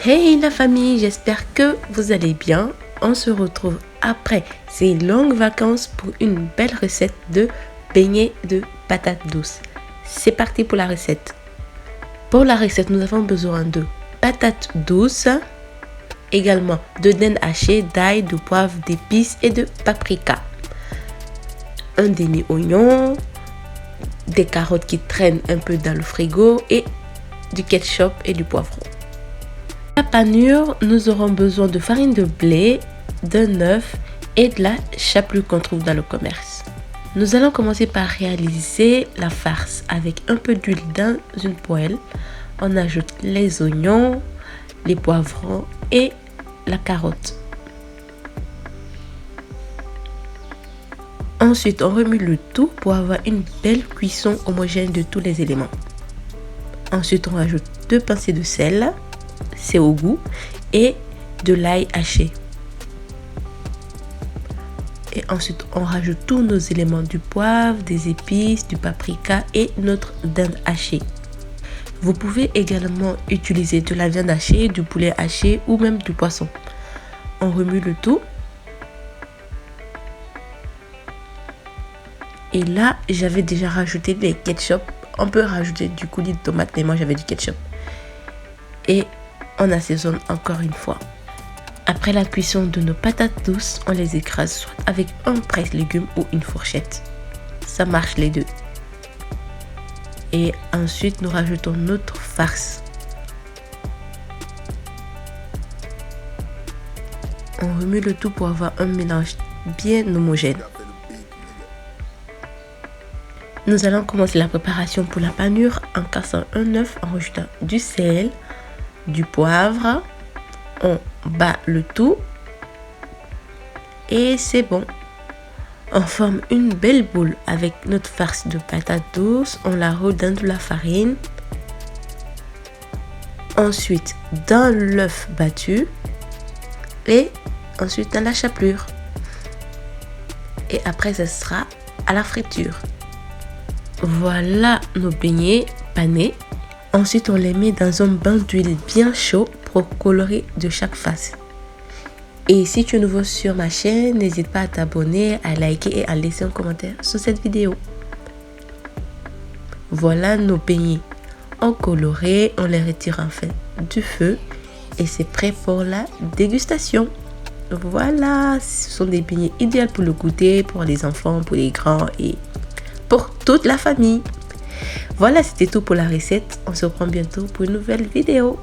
Hey la famille, j'espère que vous allez bien. On se retrouve après ces longues vacances pour une belle recette de beignets de patates douces. C'est parti pour la recette. Pour la recette, nous avons besoin de patates douces, également de dinde hachée, d'ail, de poivre, d'épices et de paprika. Un demi-oignon, des carottes qui traînent un peu dans le frigo et du ketchup et du poivron. La panure, nous aurons besoin de farine de blé, d'un œuf et de la chapelure qu'on trouve dans le commerce. Nous allons commencer par réaliser la farce avec un peu d'huile dans une poêle. On ajoute les oignons, les poivrons et la carotte. Ensuite, on remue le tout pour avoir une belle cuisson homogène de tous les éléments. Ensuite, on ajoute 2 pincées de sel, c'est au goût, et de l'ail haché. Et ensuite, on rajoute tous nos éléments, du poivre, des épices, du paprika et notre dinde hachée. Vous pouvez également utiliser de la viande hachée, du poulet haché ou même du poisson. On remue le tout. Et là, j'avais déjà rajouté des ketchup. On peut rajouter du coulis de tomate, mais moi j'avais du ketchup. Et on assaisonne encore une fois. Après la cuisson de nos patates douces, on les écrase soit avec un presse-légumes ou une fourchette. Ça marche les deux. Et ensuite, nous rajoutons notre farce. On remue le tout pour avoir un mélange bien homogène. Nous allons commencer la préparation pour la panure en cassant un œuf, en rajoutant du sel, du poivre. On bat le tout et c'est bon. On forme une belle boule avec notre farce de patates douces. On la roule dans de la farine. Ensuite, dans l'œuf battu et ensuite dans la chapelure. Et après, ce sera à la friture. Voilà nos beignets panés. Ensuite, on les met dans un bain d'huile bien chaud pour colorer de chaque face. Et si tu es nouveau sur ma chaîne, n'hésite pas à t'abonner, à liker et à laisser un commentaire sous cette vidéo. Voilà nos beignets en coloré. On les retire enfin du feu et c'est prêt pour la dégustation. Voilà, ce sont des beignets idéaux pour le goûter, pour les enfants, pour les grands et pour toute la famille. Voilà, c'était tout pour la recette. On se reprend bientôt pour une nouvelle vidéo.